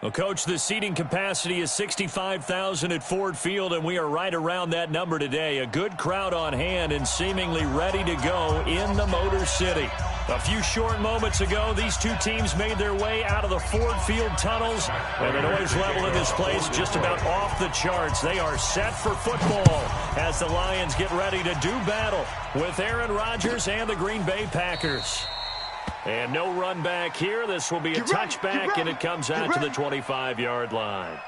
Well, Coach, the seating capacity is 65,000 at Ford Field, and we are right around that number today. A good crowd on hand and seemingly ready to go in the Motor City. A few short moments ago, these two teams made their way out of the Ford Field tunnels, and the noise level in this place just about off the charts. They are set for football as the Lions get ready to do battle with Aaron Rodgers and the Green Bay Packers. And no run back here. This will be a touchback, and it comes out to the 25-yard line.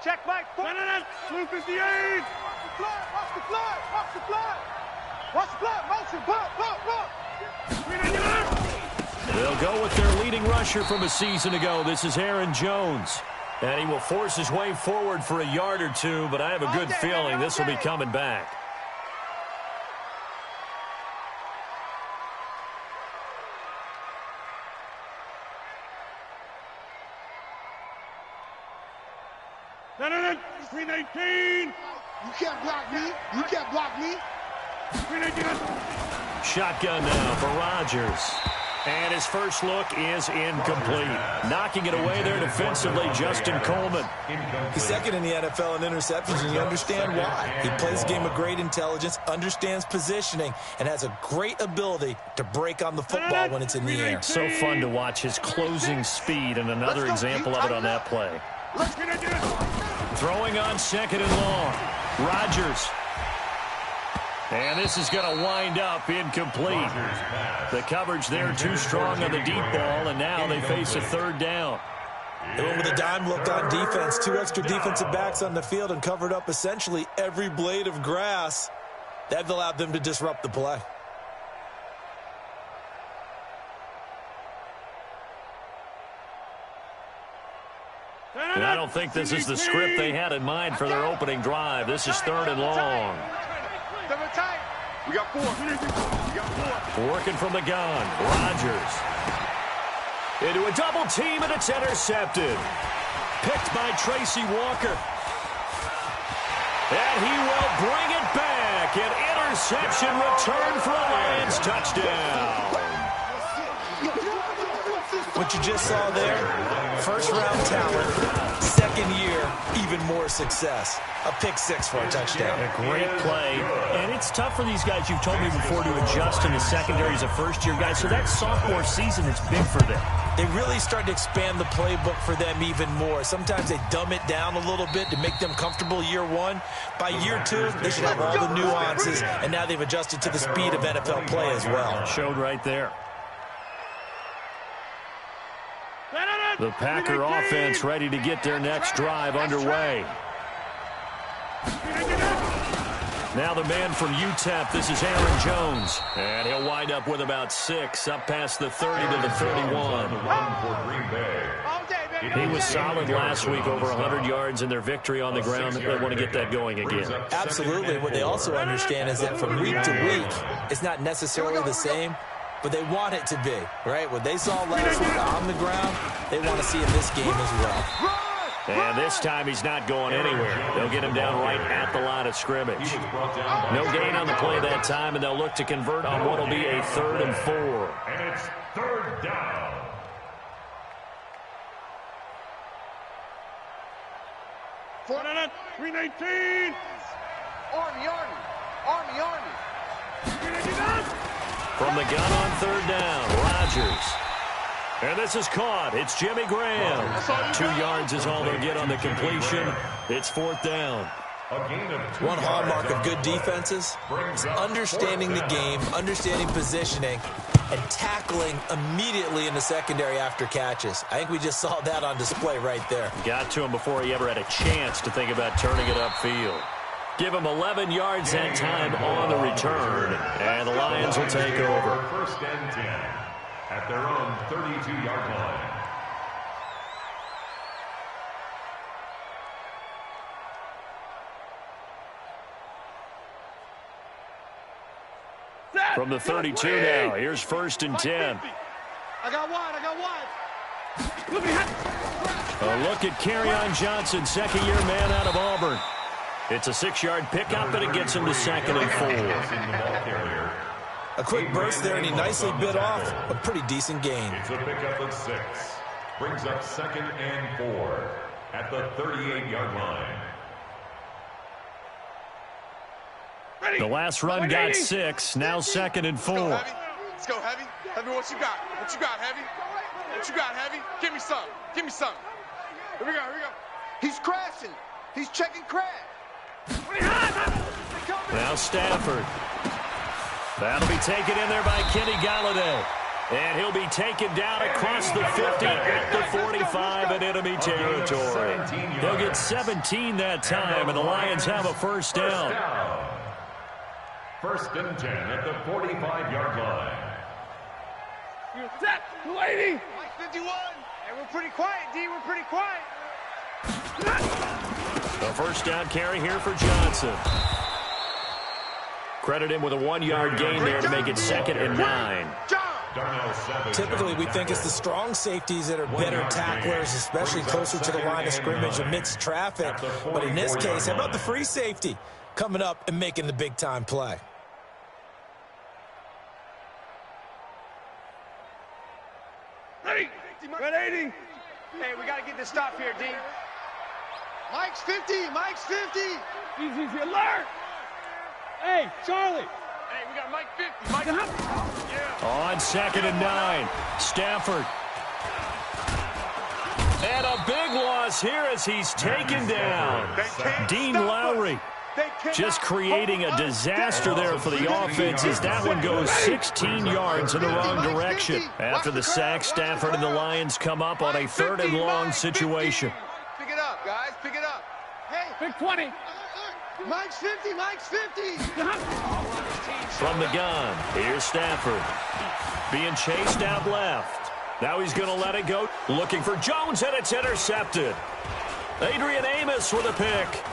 Check, Mike. 258. Watch the flag. Watch the flag. Watch the flag. Watch the flag. Motion. Pop. They'll go with their leading rusher from a season ago. This is Aaron Jones. And he will force his way forward for a yard or two, but I have a good feeling this will be coming back. No. 319. You can't block me. You can't block me. 319. Shotgun now for Rodgers. And his first look is incomplete. Knocking it away there defensively, Justin Coleman. He's second in the NFL in interceptions, and you understand why. He plays a game of great intelligence, understands positioning, and has a great ability to break on the football when it's in the air. So fun to watch his closing speed, and another example of it on that play. Throwing on second and long. Rodgers. And this is going to wind up incomplete. The coverage there too strong on the deep ball, and now they face a third down. They went with a dime look on defense. Two extra defensive backs on the field and covered up essentially every blade of grass. That allowed them to disrupt the play. And I don't think this is the script they had in mind for their opening drive. This is third and long. We got four. Working from the gun. Rodgers. Into a double team, and it's intercepted. Picked by Tracy Walker. And he will bring it back. An interception return for a Lions touchdown. What you just saw there, first-round talent, second year, even more success. A pick six for a touchdown. A great play. And it's tough for these guys, you've told me before, to adjust in the secondary as a first-year guy. So that sophomore season is big for them. They really start to expand the playbook for them even more. Sometimes they dumb it down a little bit to make them comfortable year one. By year two, they should have all the nuances, and now they've adjusted to the speed of NFL play as well. Showed right there. The Packer offense ready to get their next drive underway. Now the man from UTEP, this is Aaron Jones. And he'll wind up with about 6, up past the 30 to the 31. He was solid last week, over 100 yards in their victory on the ground. They want to get that going again. Absolutely. What they also understand is that from week to week, it's not necessarily the same, but they want it to be, right? What they saw last week on the ground, they want to see in this game as well. And this time he's not going anywhere. They'll get him down right at the line of scrimmage. No gain on the play that time, and they'll look to convert on what will be a 3rd and 4. And it's third down. Army. From the gun on 3rd down, Rodgers. And this is caught. It's Jimmy Graham. 2 yards is all they'll get on the completion. It's 4th down. One hallmark of good defenses is understanding the game, understanding positioning, and tackling immediately in the secondary after catches. I think we just saw that on display right there. Got to him before he ever had a chance to think about turning it upfield. Give him 11 yards that time on the return, and the Lions will take over. First and 10 at their own 32-yard line. From the 32 now, here's 1st and 10. I got wide. A look at Kerryon Johnson, second-year man out of Auburn. It's a 6-yard pickup, and it gets him to 2nd and 4. A quick burst there, and he nicely bit off a pretty decent gain. It's a pickup of 6. Brings up 2nd and 4 at the 38-yard line. The last run got 6, now 2nd and 4. Let's go, Heavy. Heavy, what you got? What you got, Heavy? What you got, Heavy? Give me some. Give me some. Here we go, here we go. He's crashing. He's checking crash. Now Stafford. That'll be taken in there by Kenny Golladay. And he'll be taken down across the 50 at the 45 in enemy territory. He'll get 17 that time, and the Lions have a first down. 1st and 10 at the 45-yard line. You're set. 280. 51. Hey, we're pretty quiet, D. We're pretty quiet. A first down carry here for Johnson. Credit him with a 1-yard gain there to make it 2nd and 9. Typically, we think it's the strong safeties that are better tacklers, especially closer to the line of scrimmage amidst traffic. But in this case, how about the free safety coming up and making the big-time play? Ready? 180. Hey, we got to get this stop here, D. Mike's 50. Mike's 50. Easy, alert. Hey, Charlie. Hey, we got Mike 50. Mike. On 2nd and 9, Stafford. And a big loss here as he's taken down. Dean Lowry just creating a disaster there for the offense as that one goes 16 yards in the wrong direction. After the sack, Stafford and the Lions come up on a 3rd and long situation. Pick it up, guys. Pick it up. Hey. Big 20. Mike's 50. Mike's 50. From the gun, here's Stafford. Being chased out left. Now he's going to let it go. Looking for Jones, and it's intercepted. Adrian Amos with a pick.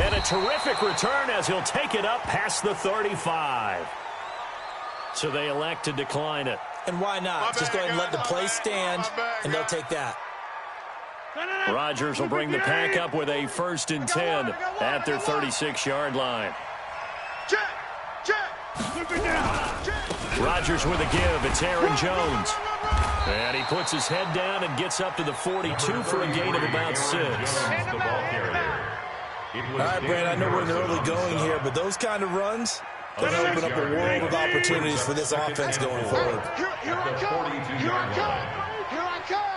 And a terrific return as he'll take it up past the 35. So they elect to decline it. And why not? Just go ahead and let the play stand, and they'll take that. Rodgers will bring the pack up with a 1st and 10 at their 36-yard line. Rodgers with a give. It's Aaron Jones. And he puts his head down and gets up to the 42 for a gain of about 6. All right, Brad, I know we're in the early going here, but those kind of runs going to open up a world of opportunities for this offense going forward. Here I come. Here I come. Here I come.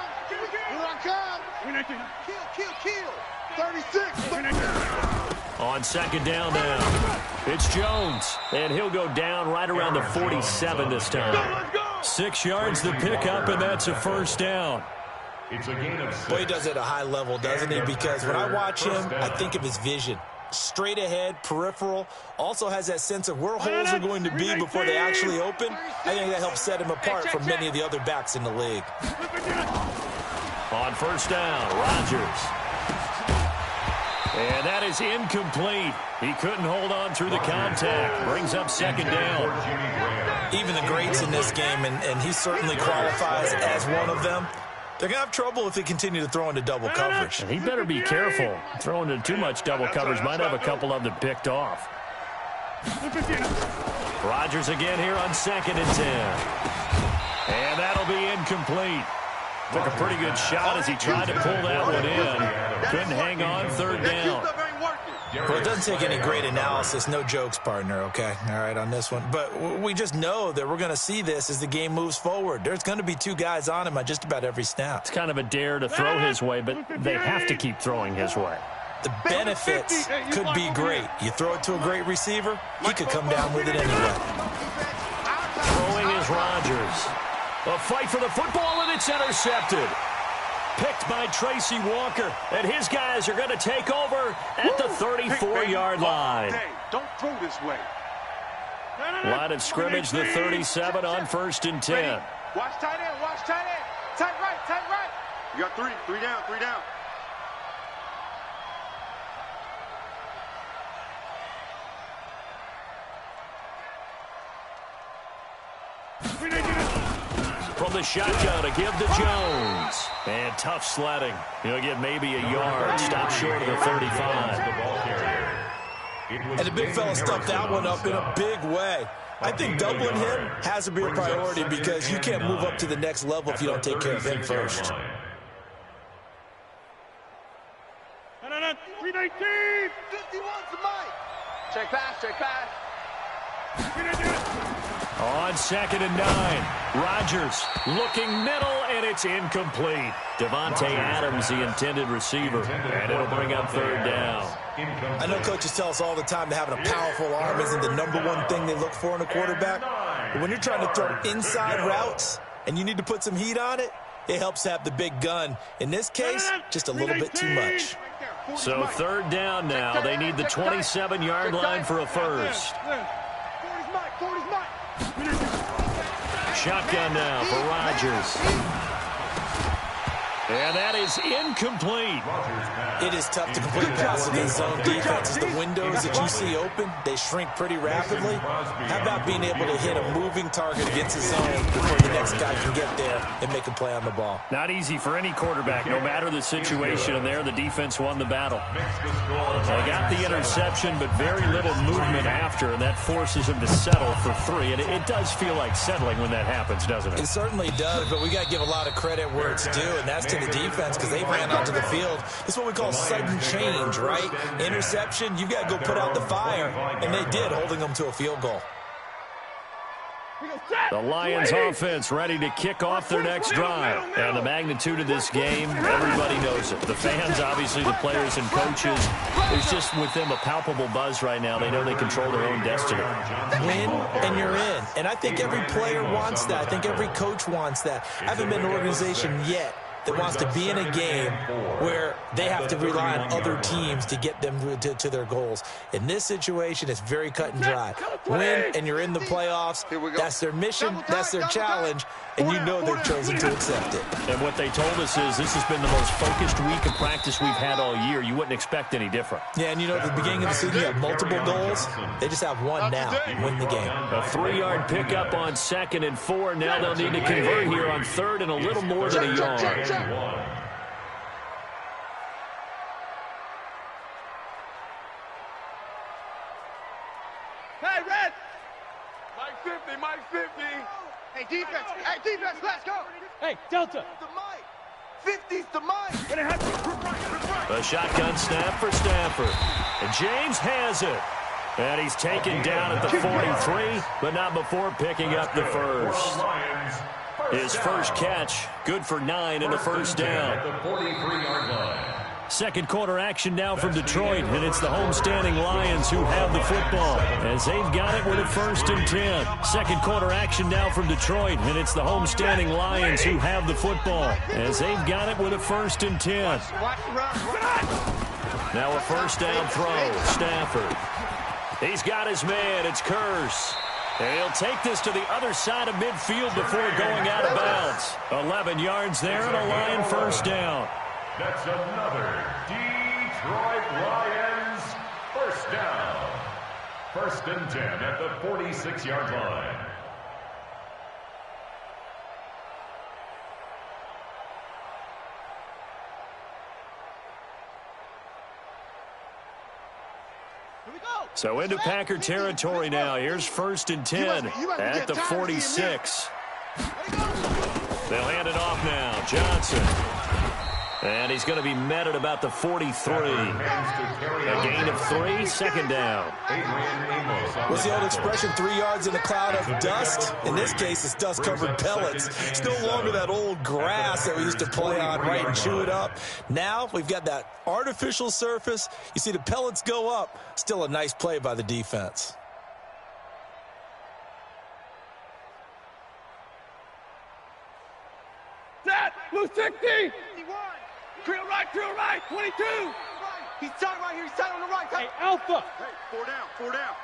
Here I come. Kill. 36. On 2nd down now, it's Jones, and he'll go down right around the 47 this time. 6 yards to pick up, and that's a first down. It's a gain of 6. Boy, he does it at a high level, doesn't he? Because when I watch him, I think of his vision. Straight ahead, peripheral, also has that sense of where holes are going to be before they actually open. I think that helps set him apart from many of the other backs in the league. On first down, Rodgers. And that is incomplete. He couldn't hold on through the contact. Brings up 2nd down. Even the greats in this game, and he certainly qualifies as one of them, they're going to have trouble if they continue to throw into double coverage. And he better be careful. Throwing into too much double coverage might have a couple of them picked off. Rodgers again here on 2nd and 10. And that'll be incomplete. Took a pretty good shot as he tried to pull that one in. Couldn't hang on, 3rd down. Well, it doesn't take any great analysis. No jokes, partner, okay? All right, on this one. But we just know that we're going to see this as the game moves forward. There's going to be 2 guys on him on just about every snap. It's kind of a dare to throw his way, but they have to keep throwing his way. The benefits could be great. You throw it to a great receiver, he could come down with it anyway. Throwing is Rodgers. A fight for the football, and it's intercepted. Picked by Tracy Walker, and his guys are going to take over at the 34-yard line. Don't throw this way. Line of scrimmage, the 37 on 1st and 10. Watch tight end, watch tight end. Tight right, tight right. You got 3 down, 3 down. From the shotgun, a give to Jones. And tough sledding. He'll get maybe a yard, stop short of the 35. And the big fella stuffed that one up in a big way. I think doubling him has to be a priority because you can't move up to the next level if you don't take care of him first. 319! 51's the mic! Check pass, check pass. On 2nd and 9, Rodgers looking middle, and it's incomplete. Devontae Adams, the intended receiver, and it'll bring up 3rd down. I know coaches tell us all the time that having a powerful arm isn't the #1 thing they look for in a quarterback. But when you're trying to throw inside routes and you need to put some heat on it, it helps to have the big gun. In this case, just a little bit too much. So 3rd down now. They need the 27-yard line for a first. Shotgun now for Rodgers. And that is incomplete. It is tough to complete passes against zone defenses. The windows that you see open, they shrink pretty rapidly. How about being able to hit a moving target against a zone before the next guy can get there and make a play on the ball? Not easy for any quarterback, no matter the situation. And there, the defense won the battle. They got the interception, but very little movement after, and that forces them to settle for 3. And it does feel like settling when that happens, doesn't it? It certainly does, but we got to give a lot of credit where it's due, and that's to the defense because they ran onto the field. This is what we call sudden change, right? Interception, you got to go put out the fire, and they did, holding them to a field goal. The Lions offense ready to kick off their next drive. And the magnitude of this game, everybody knows it. The fans, obviously, the players and coaches. There's just with them a palpable buzz right now. They know they control their own destiny. Win and you're in. And I think every player wants that. I think every coach wants that. I haven't been an organization yet that wants to be in a game where they have to rely on other teams to get them to their goals. In this situation, it's very cut and dry. Win, and you're in the playoffs. That's their mission. That's their challenge. And you know they've chosen to accept it. And what they told us is this has been the most focused week of practice we've had all year. You wouldn't expect any different. Yeah, and you know, at the beginning of the season, you have multiple goals. They just have one now. Win the game. A 3-yard pickup on 2nd and 4. Now they'll need to convert here on 3rd and a little more than a yard. Hey, Red! Mike 50, Mike 50. Hey, defense, let's go. Hey, Delta. The Mike. 50's the Mike. A shotgun snap for Stafford. And James has it. And he's taken down at the 43, but not before picking up the first. His first catch, good for 9 and a first down. Second quarter action now from Detroit, and it's the homestanding Lions who have the football as they've got it with a 1st and 10. Second quarter action now from Detroit, and it's the homestanding Lions who have the football as they've got it with a 1st and 10. Now a first down throw, Stafford. He's got his man, it's Kearse. And he'll take this to the other side of midfield before going out of bounds. 11 yards there and a Lion first down. That's another Detroit Lions first down. 1st and 10 at the 46-yard line. So into Packer territory now. Here's 1st and 10 at the 46. They'll hand it off now. Johnson. And he's going to be met at about the 43. A gain of 3, 2nd down. What's the old expression, 3 yards in a cloud of dust? In this case, it's dust-covered pellets. It's no longer that old grass that we used to play on, right, and chew it up. Now we've got that artificial surface. You see the pellets go up. Still a nice play by the defense. Set, blue 60. Drill right, 22. He's tight right here, he's tight on the right. Hey, Alpha. Hey, 4 down.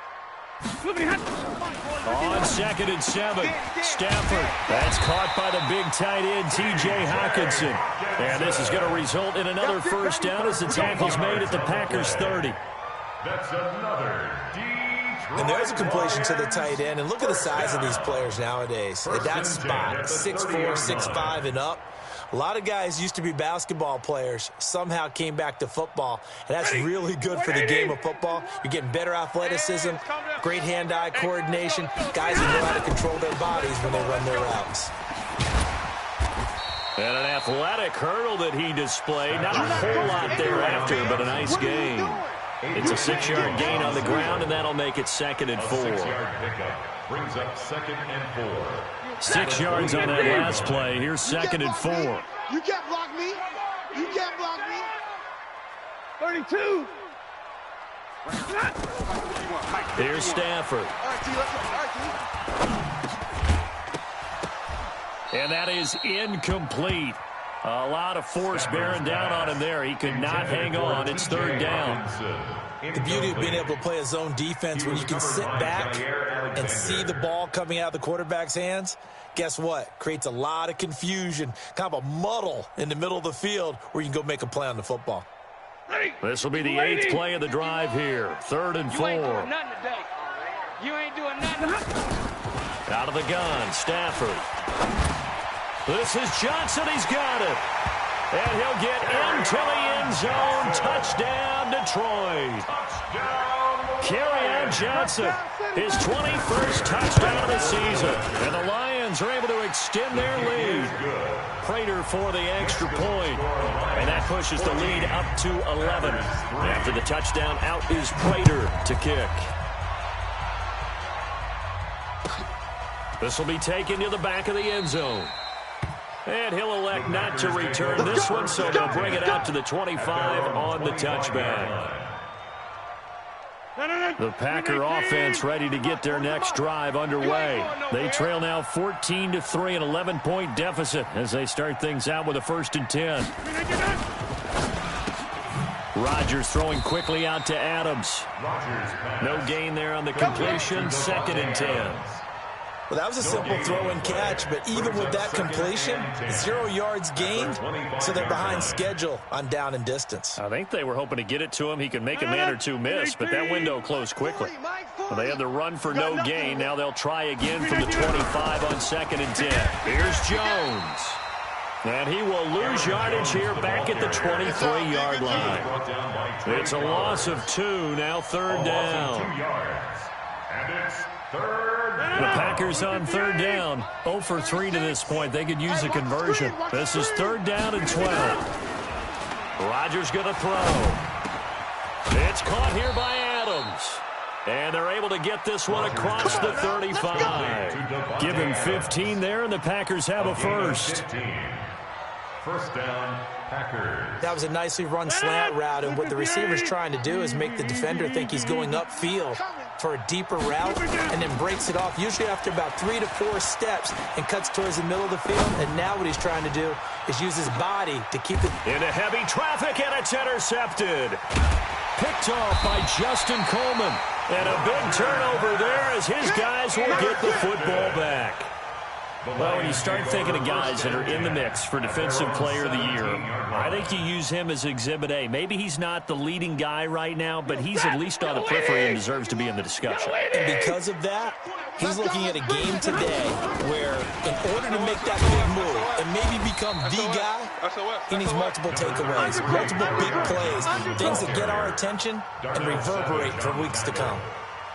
On 2nd and 7, Stafford. That's caught by the big tight end, T.J. Hockenson. And this is going to result in another first down as the tackle's made at the Packers 30. That's another Detroit. And there's a completion to the tight end. And look at the size of these players nowadays. At that spot, 6'4", 6'5", and up. A lot of guys used to be basketball players, somehow came back to football, and that's really good for the game of football. You're getting better athleticism, great hand-eye coordination, guys who know how to control their bodies when they run their routes. And an athletic hurdle that he displayed. Not a whole lot thereafter, but a nice gain. It's a 6-yard gain on the ground, and that'll make it 2nd and 4. 6-yard pickup brings up 2nd and 4. 6 yards on that last play. Here's 2nd and 4. You can't block me. You can't block me. 32. Here's Stafford. And that is incomplete. A lot of force bearing down on him there. He could not hang on. It's 3rd down. The beauty of being able to play a zone defense when you can sit back and see the ball coming out of the quarterback's hands, guess what? Creates a lot of confusion, kind of a muddle in the middle of the field where you can go make a play on the football. This will be the 8th play of the drive here. 3rd and 4. You ain't doing nothing today. You ain't doing nothing. Out of the gun, Stafford. This is Johnson. He's got it. And he'll get into the end zone. Touchdown, Detroit. Kerryon Johnson, his 21st touchdown of the season. And the Lions are able to extend their lead. Prater for the extra point. And that pushes the lead up to 11. After the touchdown, out is Prater to kick. This will be taken to the back of the end zone. And he'll elect not to return this one, so they'll bring it out to the 25 on the touchback. The Packer offense ready to get their next drive underway. They trail now 14-3, an 11-point deficit as they start things out with a 1st and 10. Rodgers throwing quickly out to Adams. No gain there on the completion, 2nd and 10. Well, that was a simple throw and catch, but even with that completion, 0 yards gained, so they're behind schedule on down and distance. I think they were hoping to get it to him. He could make a man or two miss, but that window closed quickly. Well, they had the run for no gain. Now they'll try again from the 25 on 2nd and 10. Here's Jones. And he will lose yardage here back at the 23-yard line. It's a loss of 2, now 3rd down. And it's 3rd. The Packers on 3rd down. 0 for 3 to this point. They could use a conversion. This is 3rd down and 12. Rodgers going to throw. It's caught here by Adams. And they're able to get this one across the 35. Give him 15 there, and the Packers have a 1st. 1st down, Packers. That was a nicely run slant route, and what the receiver's trying to do is make the defender think he's going upfield for a deeper route, and then breaks it off, usually after about 3 to 4 steps, and cuts towards the middle of the field. And now what he's trying to do is use his body to keep it into heavy traffic, and it's intercepted. Picked off by Justin Coleman. And a big turnover there as his guys will get the football back. Well, when you start thinking of guys that are in the mix for Defensive Player of the Year, I think you use him as Exhibit A. Maybe he's not the leading guy right now, but he's at least on the periphery and deserves to be in the discussion. And because of that, he's looking at a game today where in order to make that big move and maybe become the guy, he needs multiple takeaways, multiple big plays, things that get our attention and reverberate for weeks to come.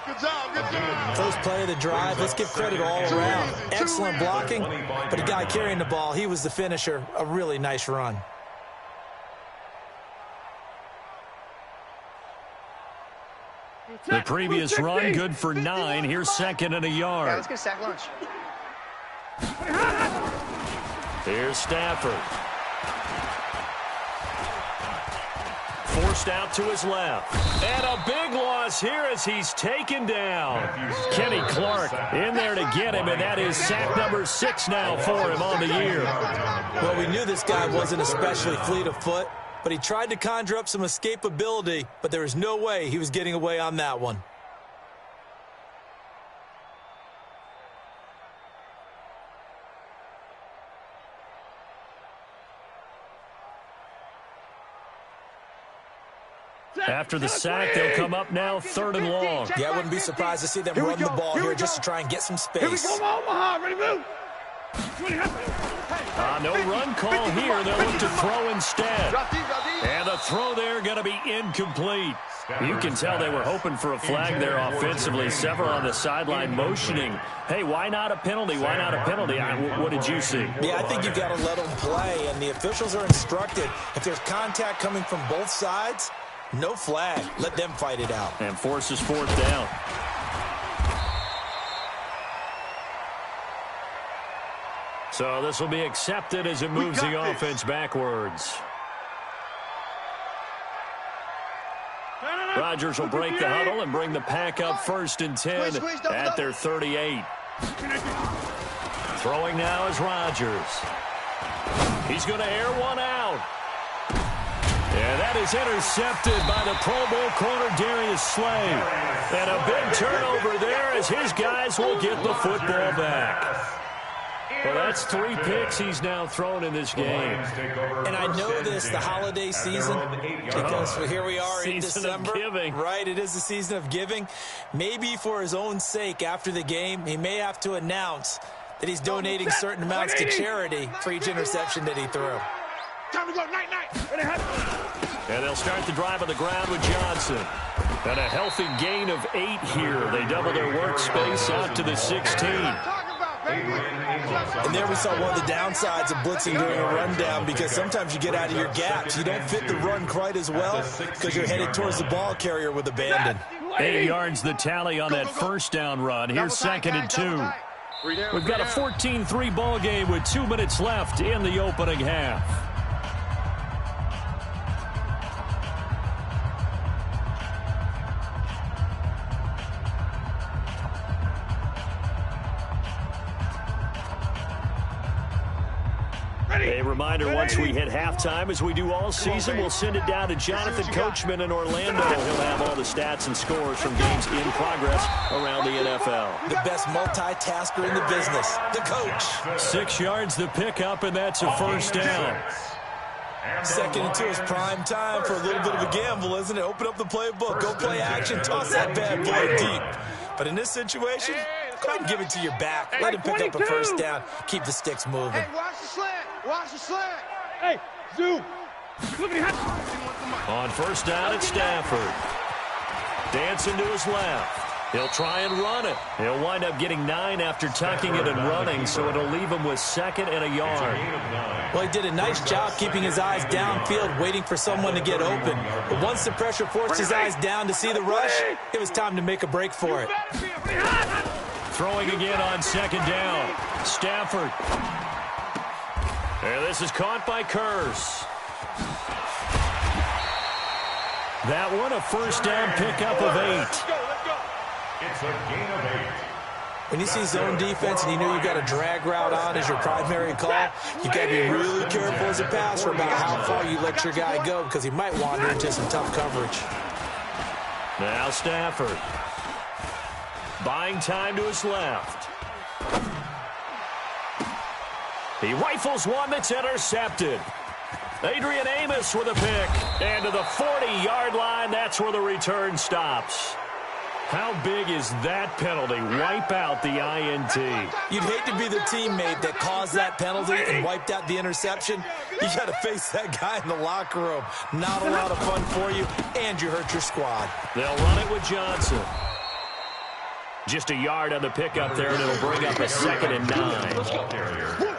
Good job, good job. First play of the drive, let's give credit all around. Excellent blocking, but the guy carrying the ball, he was the finisher. A really nice run. The previous run, good for 9. Here's 2nd and a yard. Yeah, let's get a sack lunch. Here's Stafford. Forced out to his left. And a big loss here as he's taken down. Kenny Clark in there to get him, and that is sack number 6 now for him on the year. Well, we knew this guy wasn't especially fleet of foot, but he tried to conjure up some escapability, but there was no way he was getting away on that one. After the sack, they'll come up now 3rd and long. Yeah, I wouldn't be surprised to see them run the ball here just to try and get some space. Here we go, Omaha, ready to move. No run call here. They'll look to throw instead. And the throw there going to be incomplete. You can tell they were hoping for a flag there offensively. Several on the sideline motioning, hey, why not a penalty? Why not a penalty? What did you see? Yeah, I think you've got to let them play, and the officials are instructed. If there's contact coming from both sides, no flag. Let them fight it out. And forces fourth down. So this will be accepted as it moves the offense backwards. Rodgers will break the huddle and bring the pack up 1st and 10 at their 38. Throwing now is Rodgers. He's going to air one out. And that is intercepted by the Pro Bowl corner Darius Slay. And a big turnover there as his guys will get the football back. Well, that's 3 picks he's now thrown in this game. And I know this, the holiday season, because here we are in December. Right, it is the season of giving. Maybe for his own sake after the game, he may have to announce that he's donating certain amounts to charity for each interception that he threw. Time to go, night. And they'll start the drive on the ground with Johnson. And a healthy gain of 8 here. They double their workspace out to the 16. And there we saw one of the downsides of blitzing during a rundown, because sometimes you get out of your gaps. You don't fit the run quite as well because you're headed towards the ball carrier with abandon. 8 yards the tally on that first down run. Here's 2nd and 2. We've got a 14-3 ball game with 2 minutes left in the opening half. A reminder, once we hit halftime, as we do all season, we'll send it down to Jonathan Coachman in Orlando. He'll have all the stats and scores from games in progress around the NFL. The best multitasker in the business, the coach. 6 yards the pickup, and that's a first down. 2nd and 2 is prime time for a little bit of a gamble, isn't it? Open up the playbook, go play action, toss that bad boy deep. But in this situation, go ahead and give it to your back. Let him pick up a first down. Keep the sticks moving. Hey, watch the slant. Watch the slant. Hey, zoom. On first down, it's Stafford. Dancing to his left. He'll try and run it. He'll wind up getting 9 after tucking it and running, so it'll leave him with 2nd and a yard. Well, he did a nice job keeping his eyes downfield, waiting for someone to get open. But once the pressure forced his eyes down to see the rush, it was time to make a break for it. Throwing again on 2nd down. Stafford. And this is caught by Kearse. That one, a first down pickup of 8. It's a gain of 8. When you see zone defense and you know you've got a drag route on as your primary call, you've got to be really careful as a passer about how far you let your guy go, because he might wander into some tough coverage. Now Stafford. Buying time to his left. He rifles one that's intercepted. Adrian Amos with a pick. And to the 40-yard line, that's where the return stops. How big is that penalty? Wipe out the INT. You'd hate to be the teammate that caused that penalty and wiped out the interception. You got to face that guy in the locker room. Not a lot of fun for you, and you hurt your squad. They'll run it with Johnson. Just a yard on the pickup there, and it'll bring up a 2nd and 9.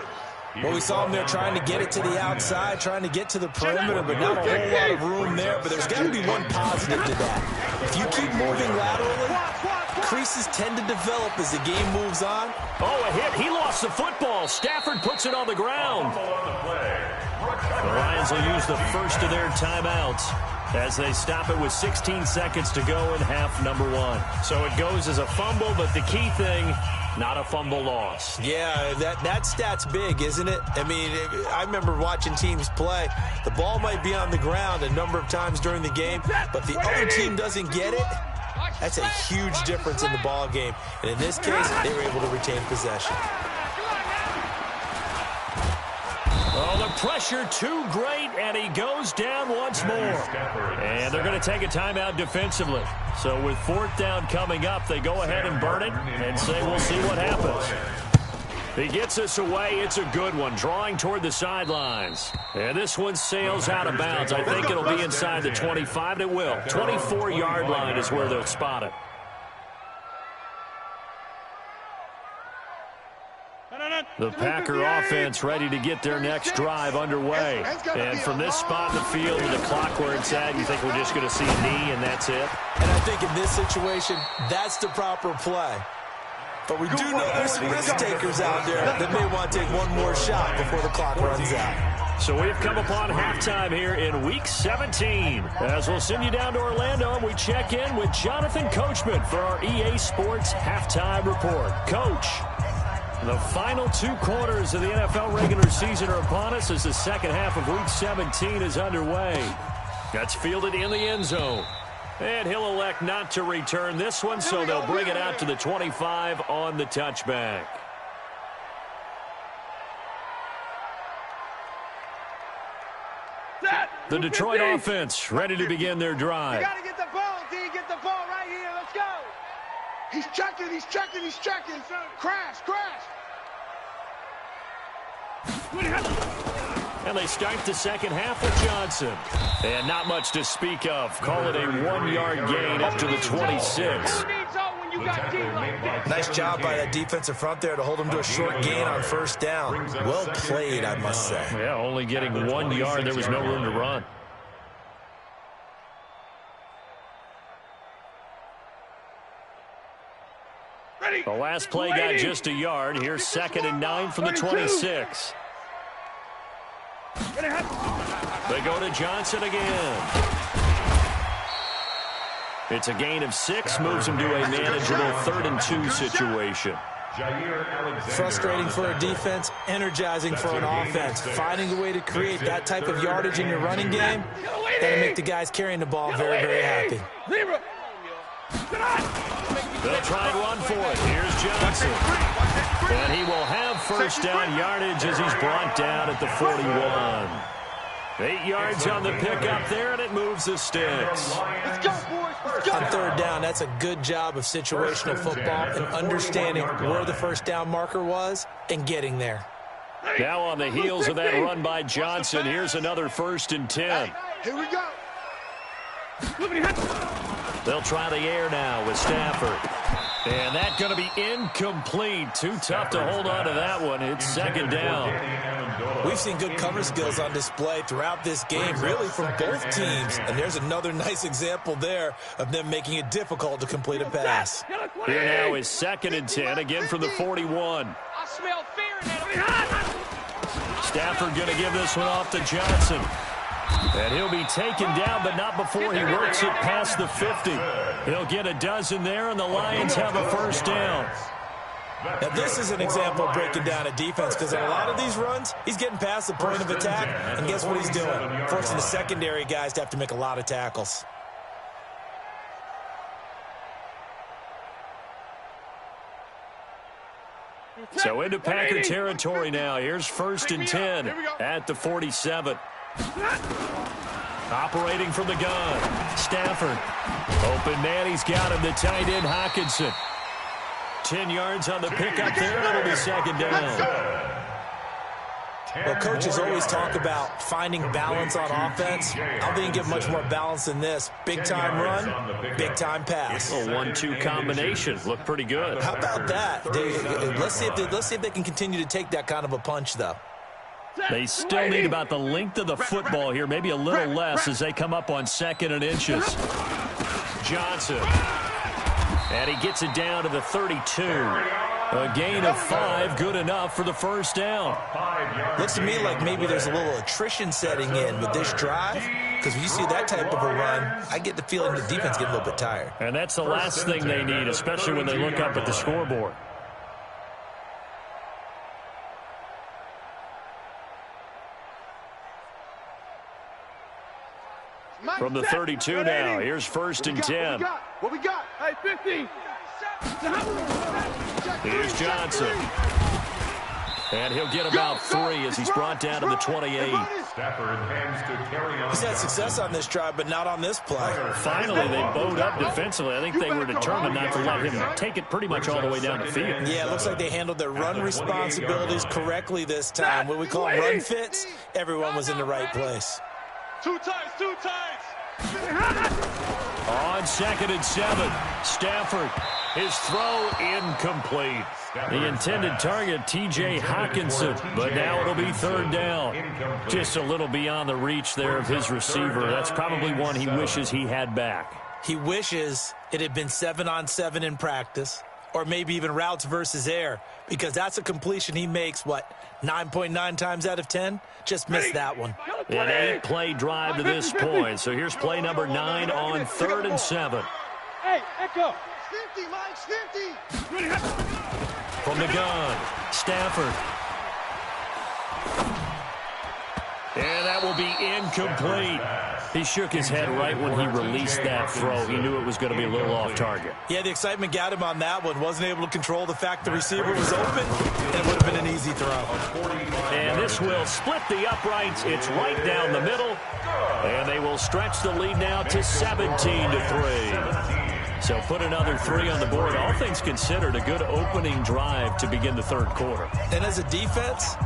Well, we saw him there trying to get it to the outside, trying to get to the perimeter, but not a whole lot of room there. But there's got to be one positive to that. If you keep moving laterally, creases tend to develop as the game moves on. Oh, a hit. He lost the football. Stafford puts it on the ground. The Lions will use the first of their timeouts as they stop it with 16 seconds to go in half number 1. So it goes as a fumble, but the key thing, not a fumble loss. Yeah, that stat's big, isn't it? I mean, I remember watching teams play. The ball might be on the ground a number of times during the game, but the other team doesn't get it. That's a huge difference in the ball game. And in this case, they were able to retain possession. Oh, the pressure too great, and he goes down once more. And they're going to take a timeout defensively. So with 4th down coming up, they go ahead and burn it and say we'll see what happens. He gets us away. It's a good one, drawing toward the sidelines. And this one sails out of bounds. I think it'll be inside the 25. It will. 24-yard line is where they'll spot it. The Packer offense ready to get their next drive underway. And from this spot in the field with the clock where it's at, you think we're just going to see a knee and that's it? And I think in this situation, that's the proper play. But we do know there's some risk takers out there that may want to take one more shot before the clock runs out. So we've come upon halftime here in Week 17. As we'll send you down to Orlando, and we check in with Jonathan Coachman for our EA Sports Halftime Report. Coach, the final 2 quarters of the NFL regular season are upon us as the second half of Week 17 is underway. That's fielded in the end zone. And he'll elect not to return this one, so they'll bring it out to the 25 on the touchback. The Detroit offense ready to begin their drive. You got to get the ball, D. Get the ball right here. Let's go. He's checking, he's checking, he's checking. Crash, crash. And they start the second half with Johnson. And not much to speak of. Call it a 1-yard gain up to the 26. Nice job by that defensive front there to hold them to a short gain on first down. Well played, I must say. Yeah, only getting 1 yard. There was no room to run. The last play got just a yard. Here's 2nd and 9 from the 26. They go to Johnson again. It's a gain of 6, moves him to a manageable 3rd and 2 situation. Frustrating for a defense, energizing for an offense. Finding a way to create that type of yardage in your running game, that'll make the guys carrying the ball very, very happy. They'll try and run for it. Here's Johnson. And he will have first down yardage as he's brought down at the 41. 8 yards on the pickup there, and it moves the sticks. Let's go, boys. Let's go. On 3rd down, that's a good job of situational football and understanding where the first down marker was and getting there. Now on the heels of that run by Johnson, here's another 1st and 10. Here we go. They'll try the air now with Stafford. And that's going to be incomplete. Too tough to hold on to that one. It's 2nd down. We've seen good cover skills on display throughout this game, really from both teams. And there's another nice example there of them making it difficult to complete a pass. Here now is 2nd and 10, again from the 41. I smell fear in it. Stafford going to give this one off to Johnson. And he'll be taken down, but not before he works it past the 50. He'll get a dozen there, and the Lions have a first down. Now, this is an example of breaking down a defense, because in a lot of these runs, he's getting past the point of attack, and guess what he's doing? Forcing the secondary guys to have to make a lot of tackles. So into Packer territory now. Here's 1st and 10 at the 47. Operating from the gun. Stafford. Open man, he's got him. The tight end, Hockenson. 10 yards on the pickup there. It'll be 2nd down. Well, coaches always talk about finding balance on offense. I don't think you get much more balance than this. Big-time run, big-time pass. A 1-2 combination. Looked pretty good. How about that? Let's see if they can continue to take that kind of a punch, though. They still need about the length of the football here, maybe a little less as they come up on 2nd and inches. Johnson. And he gets it down to the 32. A gain of 5, good enough for the first down. Looks to me like maybe there's a little attrition setting in with this drive, because when you see that type of a run, I get the feeling the defense getting a little bit tired. And that's the last thing they need, especially when they look up at the scoreboard. From the 32 now, here's 1st and 10. What we got? Hey, 50. Here's Johnson. And he'll get about 3 as he's brought down to the 28. Stafford hands to carry on. He's had success on this drive, but not on this play. Finally, they bowed up defensively. I think they were determined not to let him take it pretty much all the way down the field. Yeah, it looks like they handled their run responsibilities correctly this time. What we call run fits, everyone was in the right place. Two times, two times. On 2nd and 7, Stafford. His throw incomplete. The intended target, T.J. Hockenson, but now it'll be 3rd down. Just a little beyond the reach there of his receiver. That's probably one he wishes he had back. He wishes it had been 7-on-7 in practice, or maybe even routes versus air, because that's a completion he makes, 9.9 times out of 10? Just missed that one. An 8-play drive to this point. So here's play number 9 on 3rd and 7. Hey, Echo. 50, Mike's 50. From the gun, Stafford. And that will be incomplete. He shook his head right when he released that throw. He knew it was going to be a little off target. Yeah, the excitement got him on that one. Wasn't able to control the fact the receiver was open, and it would have been an easy throw. And this will split the uprights. It's right down the middle. And they will stretch the lead now to 17-3. So put another 3 on the board. All things considered, a good opening drive to begin the 3rd quarter. And as a defense,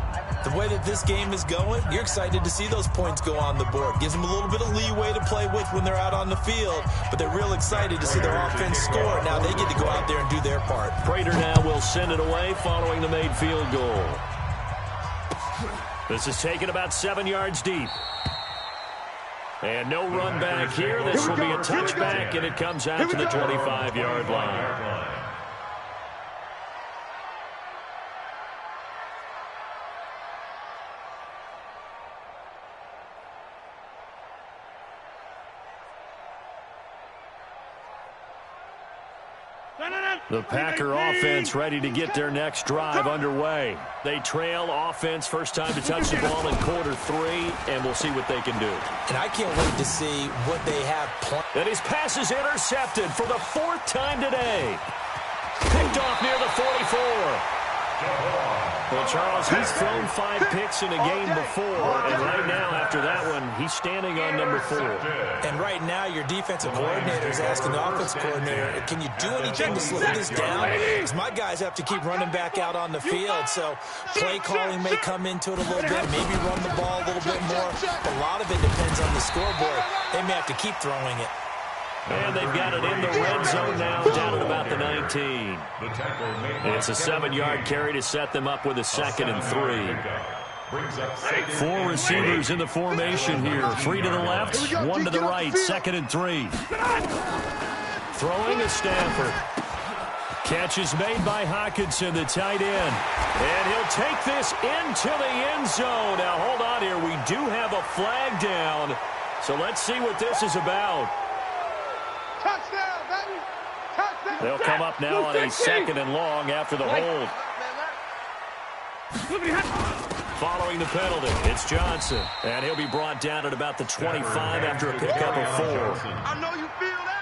the way that this game is going, you're excited to see those points go on the board. Gives them a little bit of leeway to play with when they're out on the field, but they're real excited to see their offense score. Now they get to go out there and do their part. Prater now will send it away following the made field goal. This is taken about 7 yards deep. And no run back here. This will be a touchback, and it comes out to the 25-yard line. The Packer offense ready to get their next drive underway. They trail offense, first time to touch the ball in quarter 3, and we'll see what they can do. And I can't wait to see what they have planned. And his pass is intercepted for the 4th time today. Picked off near the 44. Well, Charles, he's thrown 5 picks in a game before, and right now, after that one, he's standing on number 4. And right now, your defensive coordinator is asking the offensive coordinator, can you do anything to slow this down? Because my guys have to keep running back out on the field, so play calling may come into it a little bit, maybe run the ball a little bit more. A lot of it depends on the scoreboard. They may have to keep throwing it. And they've got it in the red zone now, down at about the 19. It's a 7-yard carry to set them up with a 2nd and 3. 4 receivers in the formation here. 3 to the left, 1 to the right, 2nd and 3. Throwing to Stafford. Catch is made by Hockenson, the tight end. And he'll take this into the end zone. Now, hold on here. We do have a flag down. So let's see what this is about. Touchdown, baby. Touchdown. They'll come up now on a 2nd and long after the hold. Following the penalty, it's Johnson. And he'll be brought down at about the 25 after a pickup of 4. I know you feel that.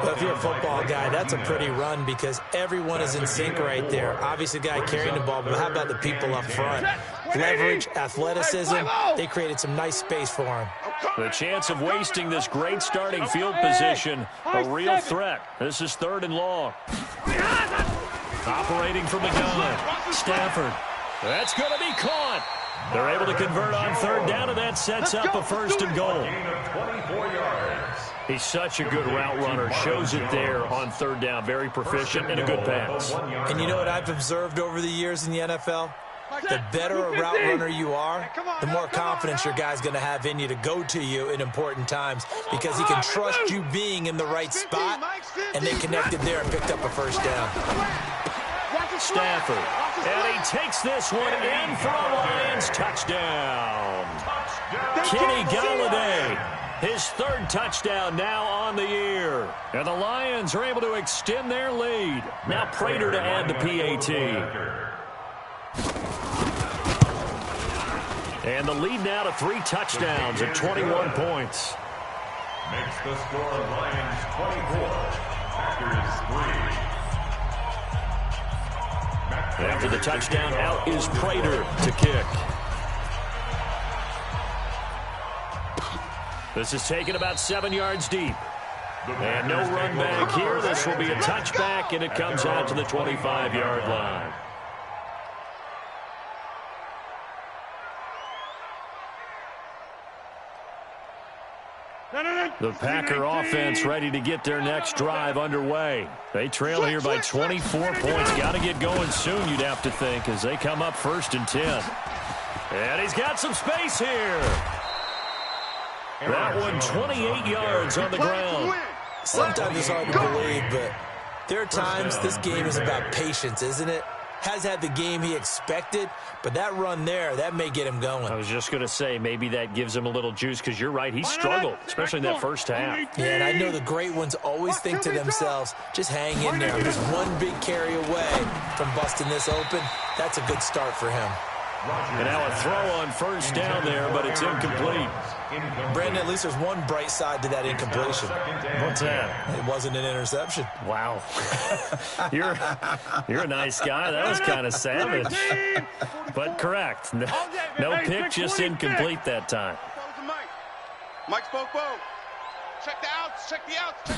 Well, if you're a football guy, that's a pretty run because everyone is in sync right there. Obviously, the guy carrying the ball, but how about the people up front? Leverage, athleticism, they created some nice space for him. The chance of wasting this great starting field position, a real threat. This is 3rd and long. Operating from the gun, Stafford. That's going to be caught. They're able to convert on 3rd down, and that sets up a 1st and goal. He's such a good route runner. Shows it there on 3rd down. Very proficient and a good pass. And you know what I've observed over the years in the NFL? The better a route runner you are, the more confidence your guy's going to have in you to go to you in important times because he can trust you being in the right spot, and they connected there and picked up a 1st down. Stafford, and he takes this one in for a Lions touchdown. Kenny Golladay, his 3rd touchdown now on the year. And the Lions are able to extend their lead. Now Prater to add the PAT. And the lead now to 3 touchdowns at 21 points. Makes the score Lions 24, Packers 3. After the touchdown, out is Prater to kick. This is taken about 7 yards deep. And no run back here. This will be a touchback, and it comes out to the 25-yard line. The Packer offense ready to get their next drive underway. They trail here by 24 points. Got to get going soon, you'd have to think, as they come up 1st and 10. And he's got some space here. That one 28 yards on the ground. Sometimes it's hard to believe, but there are times this game is about patience, isn't it? Has had the game he expected, but that run there, that may get him going. I was just going to say, maybe that gives him a little juice, because you're right, he struggled, especially in that first half. Yeah, and I know the great ones always think to themselves, just hang in there. Just one big carry away from busting this open. That's a good start for him. And now a throw on 1st down there, but it's incomplete. Brandon, at least there's one bright side to that incompletion. What's that? It wasn't an interception. Wow. You're a nice guy. That was kind of savage. But correct. No pick, just incomplete that time. Mike spoke. Check the outs. Check the outs.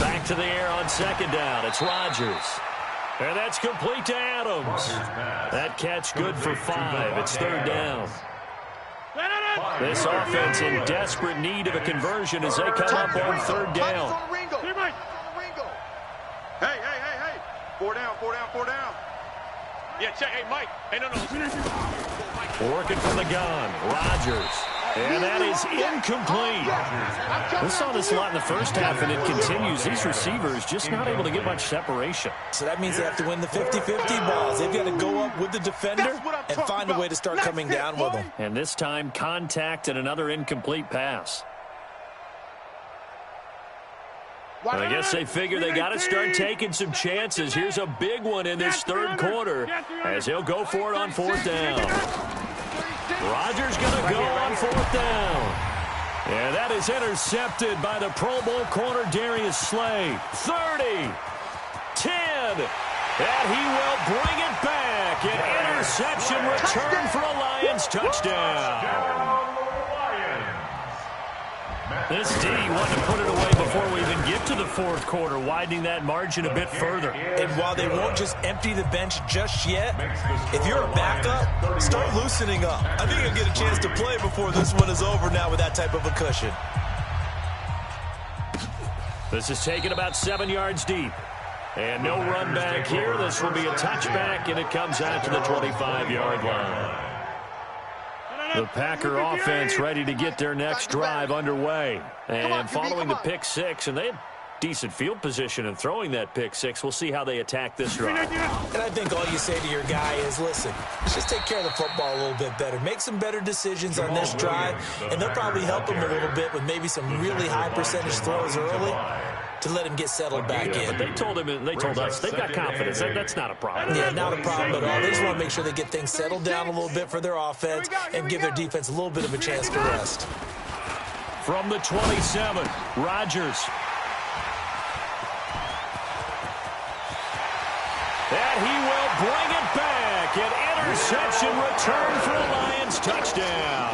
Back to the air on 2nd down. It's Rodgers. And that's complete to Adams. That catch good for 5. It's 3rd down. This offense in desperate need of a conversion as they come up on 3rd down. Hey. 4 down. Yeah, check. Hey, Mike. Hey, no. Working from the gun. Rodgers. And that is incomplete. We saw this a lot in the first half, and it continues. These receivers just not able to get much separation. So that means they have to win the 50-50 balls. They've got to go up with the defender and find a way to start coming down with them. And this time, contact and another incomplete pass. Well, I guess they figure they got to start taking some chances. Here's a big one in this 3rd quarter as he'll go for it on 4th down. Rodgers going to go on 4th down. And that is intercepted by the Pro Bowl corner, Darius Slay. 30, 10, and he will bring it back. An interception return for a Lions touchdown. This D wanted to put it away before we even get to the 4th quarter, widening that margin a bit further. And while they won't just empty the bench just yet, if you're a backup, start loosening up. I think you'll get a chance to play before this one is over now with that type of a cushion. This is taken about 7 yards deep. And no run back here. This will be a touchback, and it comes out to the 25-yard line. The Packer offense ready to get their next drive underway. And following the pick 6, and they had decent field position in throwing that pick 6. We'll see how they attack this drive. And I think all you say to your guy is, listen, just take care of the football a little bit better. Make some better decisions on this drive, and they'll probably help him a little bit with maybe some really high percentage throws early to let him get settled back in. But they told him, and they told us, they've got confidence. That's not a problem. Yeah, not a problem at all. They just want to make sure they get things settled down a little bit for their offense and give their defense a little bit of a chance to rest. From the 27, Rodgers. And he will bring it back. An interception return for a Lions touchdown.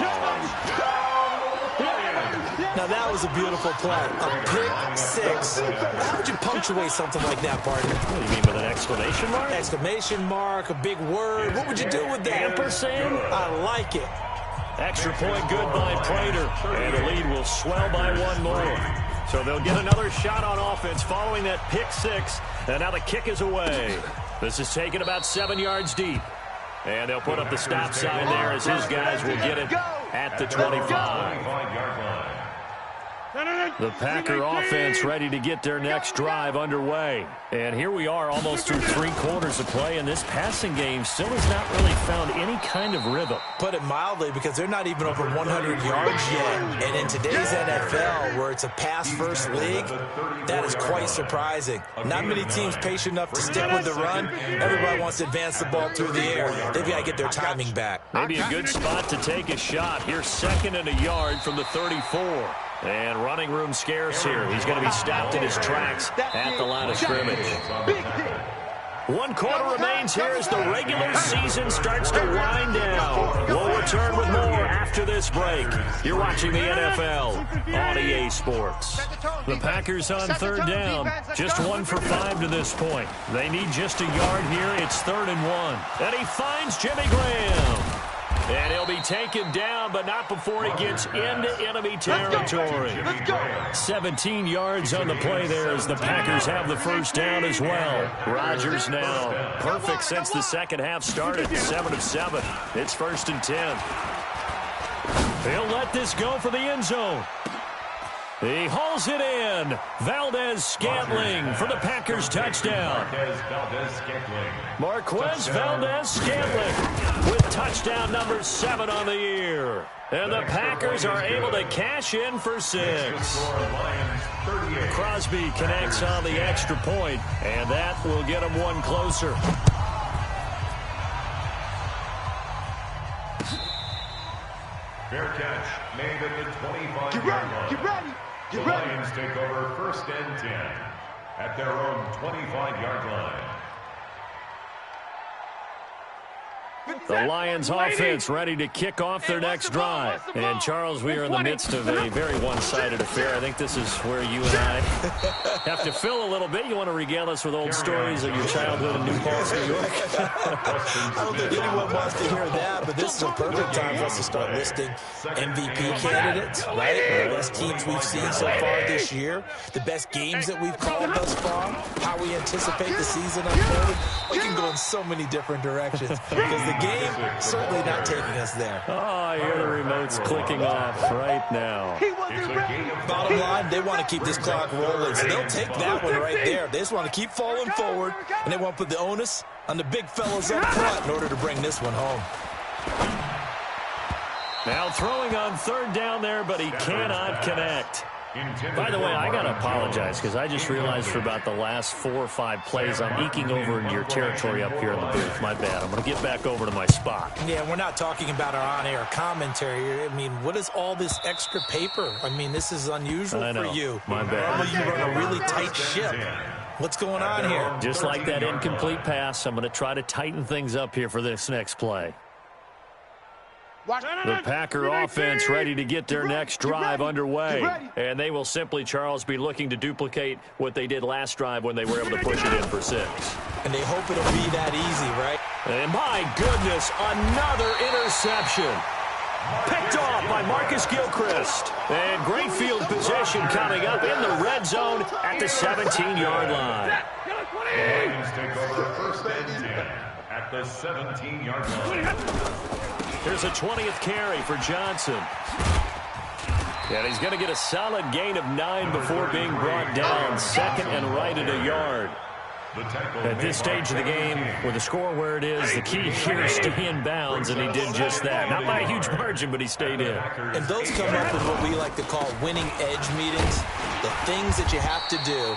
Now, that was a beautiful play. A pick 6. How would you punctuate something like that, partner? What do you mean, with an exclamation mark? Exclamation mark, a big word. What would you do with that? Ampersand? I like it. Extra point good by Prater. And the lead will swell by 1 more. So they'll get another shot on offense following that pick 6. And now the kick is away. This is taken about 7 yards deep. And they'll put up the stop sign there as his guys will get it at the 25. The Packer offense ready to get their next drive underway. And here we are almost through 3 quarters of play, and this passing game still has not really found any kind of rhythm. Put it mildly, because they're not even over 100 yards yet. And in today's NFL, where it's a pass-first league, that is quite surprising. Not many teams patient enough to stick with the run. Everybody wants to advance the ball through the air. They've got to get their timing back. Maybe a good spot to take a shot. Here's 2nd and a yard from the 34. And running room scarce here. He's going to be stopped in his tracks at the line of scrimmage. 1 quarter remains here as the regular season starts to wind down. We'll return with more after this break. You're watching the NFL on EA Sports. The Packers on 3rd down. Just 1 for 5 to this point. They need just a yard here. It's 3rd and 1. And he finds Jimmy Graham. And he'll be taken down, but not before he gets into enemy territory. 17 yards on the play there as the Packers have the first down as well. Rodgers now perfect since the second half started, 7 of 7. It's 1st and 10. He'll let this go for the end zone. He hauls it in. Valdez-Scantling for the Packers touchdown. Marquez Valdez-Scantling with touchdown number 7 on the year. And the Packers are able to cash in for 6. Crosby connects on the extra point, and that will get him 1 closer. Fair catch made at the 25-yard line. Get ready. The Lions take over 1st and 10 at their own 25-yard line. The Lions offense ready to kick off their next drive. And, Charles, we are in the midst of a very one-sided affair. I think this is where you and I have to fill a little bit. You want to regale us with old stories of your childhood in New Paltz, New York? I don't think anyone wants to hear that, but this is a perfect time for us to start listing MVP candidates, right? The best teams we've seen so far this year, the best games that we've called thus far, how we anticipate the season unfolding. We can go in so many different directions because the game certainly not taking us there. Oh, I hear the remote's clicking off right now. Bottom line, they want to keep this clock rolling, so they'll take that one right there. They just want to keep falling forward, and they want to put the onus on the big fellas up front in order to bring this one home. Now throwing on 3rd down there, but he cannot connect. By the way, I got to apologize because I just realized for about the last 4 or 5 plays, I'm eking over into your territory up here in the booth. My bad. I'm going to get back over to my spot. Yeah, we're not talking about our on-air commentary. I mean, what is all this extra paper? I mean, this is unusual for you. My bad. Normally you run a really tight ship. What's going on here? Just like that incomplete pass, I'm going to try to tighten things up here for this next play. The Packer offense ready to get their next drive underway. And they will simply, Charles, be looking to duplicate what they did last drive when they were able to push it in for 6. And they hope it'll be that easy, right? And my goodness, another interception. Picked off by Marcus Gilchrist. And great field position coming up in the red zone at the 17-yard line. Lions take over 1st and 10 at the 17-yard line. Here's a 20th carry for Johnson. And he's going to get a solid gain of 9 before being brought down. 2nd and right at a yard. At this stage of the game, with the score where it is, the key here is stay in bounds, and he did just that. Not by a huge margin, but he stayed in. And those come up in what we like to call winning edge meetings. The things that you have to do.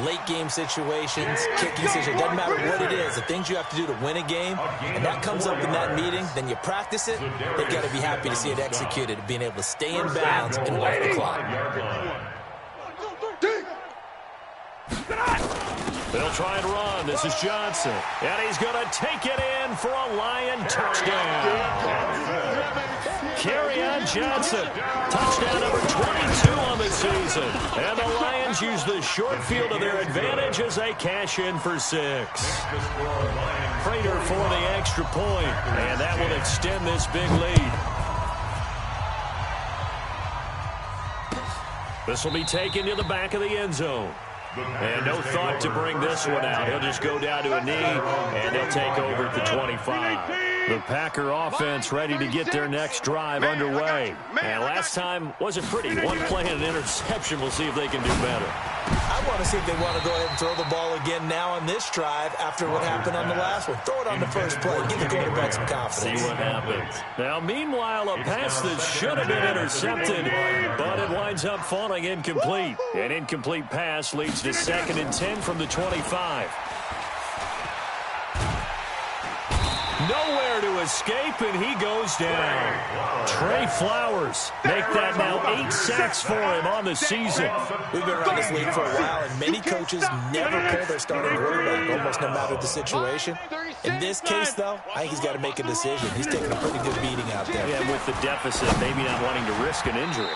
Late game situations, kicking situations, doesn't matter what it is, the things you have to do to win a game, and that comes up in that meeting, then you practice it, they've got to be happy to see it executed, being able to stay in bounds and off the clock. They'll try and run. This is Johnson. And he's going to take it in for a Lion touchdown. Kerryon Johnson, touchdown number 22 on the season. And the Lions use the short field to their advantage as they cash in for 6. Prater for the extra point, and that will extend this big lead. This will be taken to the back of the end zone. And no thought to bring this one out. He'll just go down to a knee, and he'll take over at the 25. The Packer offense ready to get their next drive underway. And last time wasn't pretty. One play and an interception. We'll see if they can do better. I want to see if they want to go ahead and throw the ball again now on this drive after what happened on the last one. Throw it on the first play. Give the quarterback some confidence. See what happens. Now, meanwhile, a pass that should have been intercepted, but it winds up falling incomplete. An incomplete pass leads to 2nd and 10 from the 25. Nowhere to escape, and he goes down. Trey Flowers make that now 8 sacks for him on the season. We've been around this league for a while, and many coaches never pull their starting quarterback, almost no matter the situation. In this case, though, I think he's got to make a decision. He's taking a pretty good beating out there. Yeah, with the deficit, maybe not wanting to risk an injury.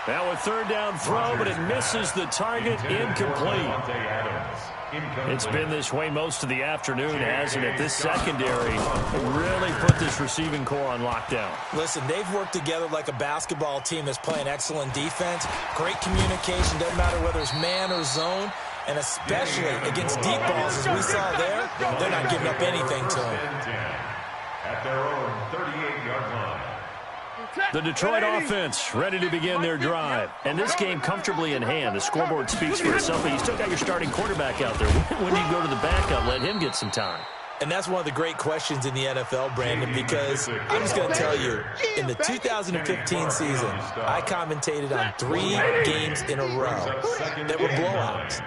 Now a third down throw, but it misses the target, incomplete. It's been this way most of the afternoon, hasn't it? This secondary really put this receiving core on lockdown. Listen, they've worked together like a basketball team that's playing excellent defense. Great communication, doesn't matter whether it's man or zone. And especially against deep balls, as we saw there, they're not giving up anything to them. At their own 38-yard line. The Detroit offense ready to begin their drive. And this game comfortably in hand. The scoreboard speaks for itself, but you still got your starting quarterback out there. When do you go to the backup, let him get some time? And that's one of the great questions in the NFL, Brandon, because I'm just going to tell you, in the 2015 season, I commentated on 3 games in a row that were blowouts.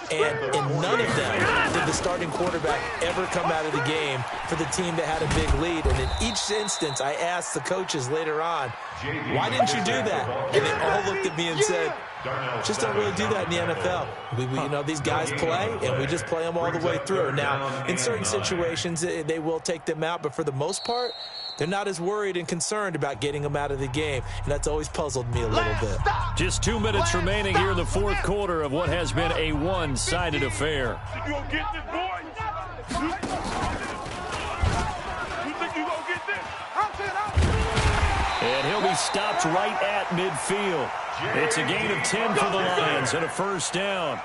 And in none of them did the starting quarterback ever come out of the game for the team that had a big lead. And in each instance, I asked the coaches later on, why didn't you do that? And they all looked at me and said, just don't really do that in the NFL. You know, these guys play, and we just play them all the way through. Now, in certain situations, they will take them out, but for the most part, they're not as worried and concerned about getting them out of the game, and that's always puzzled me a little bit. Just 2 minutes remaining here in the fourth quarter of what has been a one-sided affair. You gonna get this, boy? You think you gonna get this? And he'll be stopped right at midfield. It's a gain of 10 for the Lions and a first down.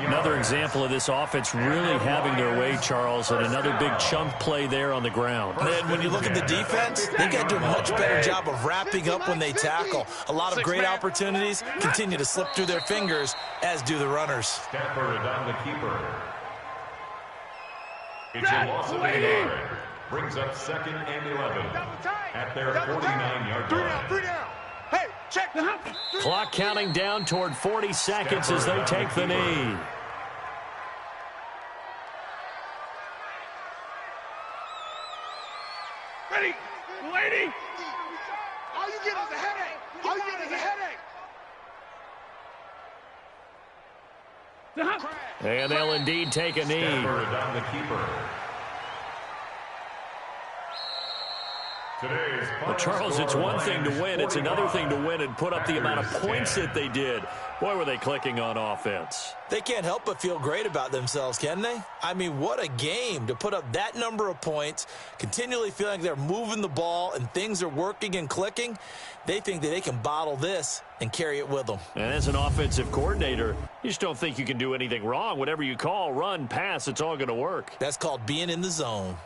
Another example of this offense really having their way, Charles, and another big chunk play there on the ground. And then when you look at the defense, they've got to do a much better job of wrapping up when they tackle. A lot of great opportunities continue to slip through their fingers, as do the runners. Stafford on the keeper. It's a loss of 8 yards. Brings up 2nd and 11 at their 49-yard line. 3 down. Hey, check the hump. Clock counting down toward 40 seconds as they take the knee. Ready, lady. All you get is a headache. All you get is a headache. The hump. And they'll indeed take a knee. Stafford on the keeper. Well, Charles, it's one thing to win. It's another thing to win and put up the amount of points that they did. Boy, were they clicking on offense. They can't help but feel great about themselves, can they? I mean, what a game to put up that number of points, continually feeling like they're moving the ball and things are working and clicking. They think that they can bottle this and carry it with them. And as an offensive coordinator, you just don't think you can do anything wrong. Whatever you call, run, pass, it's all going to work. That's called being in the zone.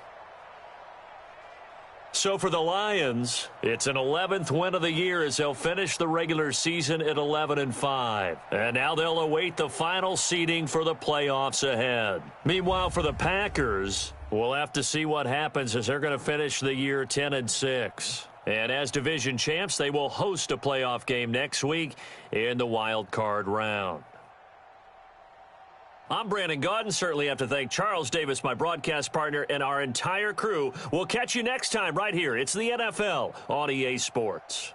So for the Lions, it's an 11th win of the year as they'll finish the regular season at 11-5. And now they'll await the final seeding for the playoffs ahead. Meanwhile, for the Packers, we'll have to see what happens as they're going to finish the year 10-6. And as division champs, they will host a playoff game next week in the wild card round. I'm Brandon Gaudin. Certainly have to thank Charles Davis, my broadcast partner, and our entire crew. We'll catch you next time right here. It's the NFL on EA Sports.